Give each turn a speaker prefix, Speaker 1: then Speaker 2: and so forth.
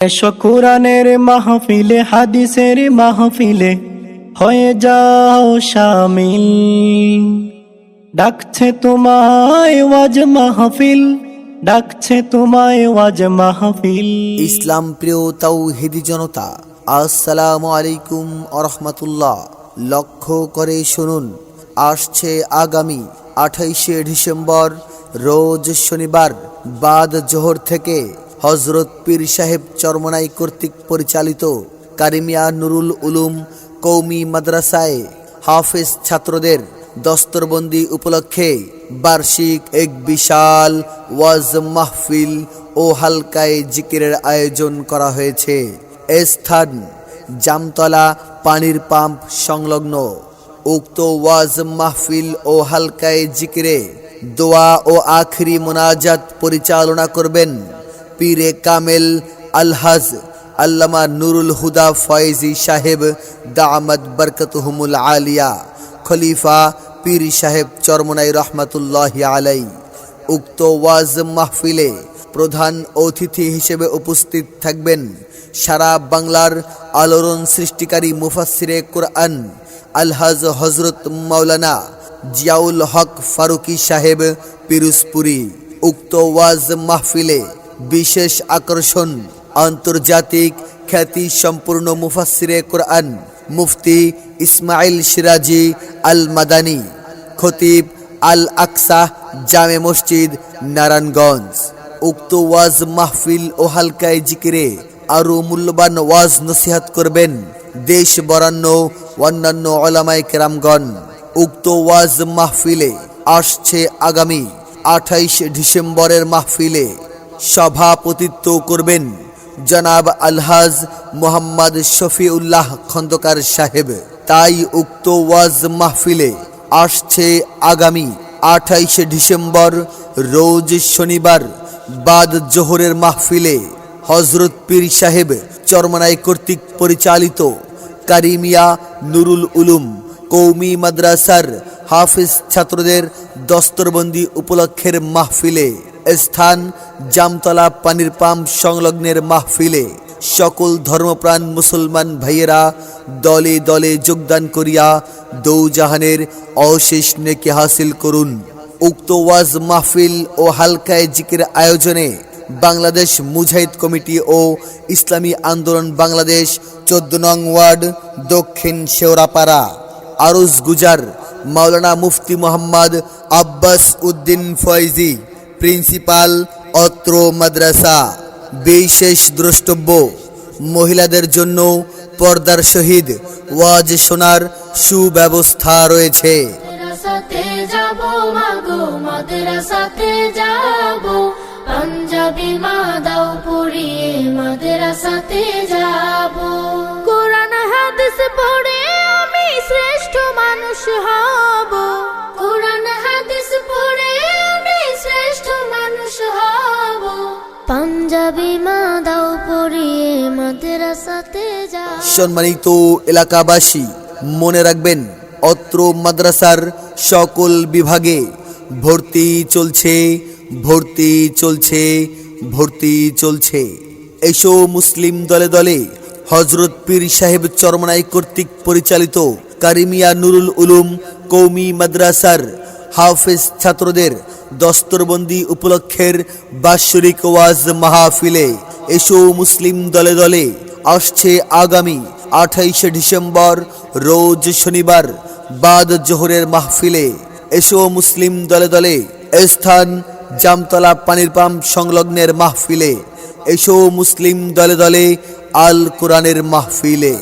Speaker 1: এসো কুরআনের মাহফিলে, হাদিসের মাহফিলে হয়ে যাও শামিল। ডাকছে তোমায় ওয়াজ মাহফিল, ডাকছে তোমায় ওয়াজ মাহফিল।
Speaker 2: ইসলাম প্রিয় তাওহীদি জনতা, আসসালামু আলাইকুম ওয়া রাহমাতুল্লাহ। লক্ষ্য করে শুনুন, আসছে আগামী 28শে ডিসেম্বর রোজ শনিবার বাদ জোহর থেকে হযরত পীর সাহেব চরমনাই কর্তৃক পরিচালিত কারিমিয়া নুরুল উলুম কওমি মাদ্রাসায় হাফেজ ছাত্রদের দস্তরবন্দি উপলক্ষে বার্ষিক এক বিশাল ওয়াজ মাহফিল ও হালকায়ে জিকিরের আয়োজন করা হয়েছে। স্থান জামতলা পানির পাম্প সংলগ্ন। উক্ত ওয়াজ মাহফিল ও হালকায়ে জিকিরে দোয়া ও আখরি মোনাজাত পরিচালনা করবেন পীরে কামেল আলহাজ আল্লামা নুরুল হুদা ফয়েজি সাহেব দামাত বরকতুহুমুল আলিয়া, খলিফা পীর সাহেব চরমনাই রহমাতুল্লাহি আলাই। উক্ত ওয়াজ মাহফিলে প্রধান অতিথি হিসেবে উপস্থিত থাকবেন সারা বাংলার আলোড়ন সৃষ্টিকারী মুফাসসিরে কুরআন আলহাজ হযরত মাওলানা জিয়াউল হক ফারুকি সাহেব পিরোজপুরি। উক্ত ওয়াজ মাহফিলে বিশেষ আকর্ষণ আন্তর্জাতিক খ্যাতি সম্পূর্ণ মুফাসসিরে কুরআন মুফতি ইসমাইল সিরাজি আল মাদানী, খতিব আল আকসা জামে মসজিদ নারায়ণগঞ্জ। উক্ত ওয়াজ মাহফিল ও হালকায়ে জিকিরে আরো মূল্যবান ওয়াজ নসিহত করবেন দেশ বরেণ্য অন্যান্য উলামায়ে কেরামগণ। উক্ত ওয়াজ মাহফিলে আসছে আগামী 28 ডিসেম্বরের মাহফিলে সভাপতিত্ব করবেন জনাব আলহাজ মোহাম্মদ শফিউল্লাহ খন্দকার সাহেব। তাই উক্ত ওয়াজ মাহফিলে আসছে আগামী 28 ডিসেম্বর রোজ শনিবার বাদ জোহরের মাহফিলে হযরত পীর সাহেব চরমনাই কর্তৃক পরিচালিত কারিমিয়া নুরুল উলুম কওমি মাদ্রাসার হাফেজ ছাত্রদের দস্তরবন্দি উপলক্ষের মাহফিলে। স্থান জামতলা পানির পাম্প সংলগ্নের মাহফিলে সকল ধর্মপ্রাণ মুসলমান ভাইয়েরা দলে দলে যোগদান করিয়া দৌজাহানের অশেষ নেকি হাসিল করুন। উক্ত ওয়াজ মাহফিল ও হালকায়ে জিকির আয়োজনে বাংলাদেশ মুজাহিদ কমিটি ও ইসলামী আন্দোলন বাংলাদেশ 14 নং ওয়ার্ড দক্ষিণ শেওড়াপাড়া আরজ গুজার মাওলানা মুফতি মোহাম্মদ আব্বাস উদ্দিন ফয়েজি, প্রিন্সিপাল অত্র মাদ্রাসা। বিশেষ দ্রষ্টব্য, মহিলাদের জন্য পর্দার সহিত ওয়াজ শোনার সুব্যবস্থা রয়েছে।
Speaker 3: পাঞ্জাবি মা দাও পড়িয়ে মাদ্রাসাতে যাব, কোরআন হাদিস পড়ে আমি শ্রেষ্ঠ মানুষ হব, কোরআন হাদিস পড়ে আমি শ্রেষ্ঠ মানুষ হব, পাঞ্জাবি মা দাও পড়িয়ে মাদ্রাসাতে যাব।
Speaker 2: সম্মানিত এলাকাবাসী, মনে রাখবেন অত্র মাদ্রাসার সকল বিভাগে ভর্তি চলছে, ভর্তি চলছে, ভর্তি চলছে। এসো মুসলিম দলে দলে হযরত পীর সাহেব চরমনাই কর্তৃক পরিচালিত কারিমিয়া নুরুল উলুম কওমি মাদ্রাসার হাফেজ ছাত্রদের দস্তরবন্দি উপলক্ষের বাৎসরিক ওয়াজ মাহফিলে। এসো মুসলিম দলে দলে আসছে আগামী 28 ডিসেম্বর রোজ শনিবার বাদ জোহরের মাহফিলে। এসো মুসলিম দলে দলে স্থান জামতলা পানির পাম্প সংলগ্নের মাহফিলে। এসো মুসলিম দলে দলে আল কোরআনের মাহফিলে।